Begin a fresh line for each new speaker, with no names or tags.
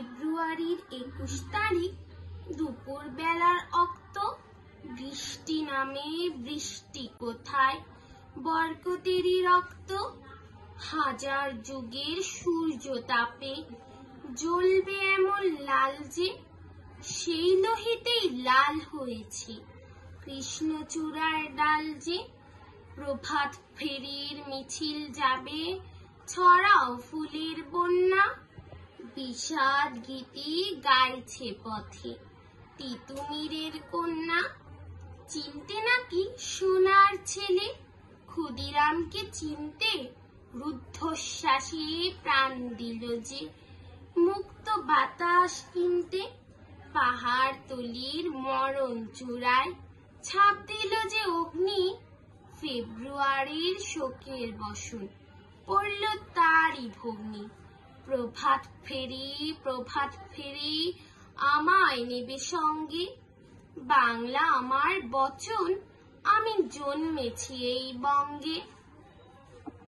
ফেব্রুয়ারির 21 তারিখ দুপুর বেলার অক্ত, বৃষ্টি নামে বৃষ্টি কোথায়, বরকতেরই রক্ত। হাজার যুগের সূর্য তাপে জ্বলবে এমন লাল যে, সেই লোহিতেই লাল হয়েছে কৃষ্ণচূড়ার ডাল যে। প্রভাত ফেরির মিছিল যাবে, ছড়াও ফুলের বন্যা, বিষাদ গীতি গাইছে পথে তিতুমিরের কন্যা। চিনতে নাকি সোনার ছেলে, ক্ষুদিরামকে চিনতে রুদ্ধশ্বাসে প্রাণ দিল যে। মুক্ত বাতাস কিনতে পাহাড় তলির মরণ চূড়ায় ছাপ দিল যে অগ্নি, ফেব্রুয়ারির শোকের বসন পড়ল তারই ভগ্নি। প্রভাত ফেরি আমায় নেবে সঙ্গে, বাংলা আমার বচন, আমি জন্মেছি এই বঙ্গে।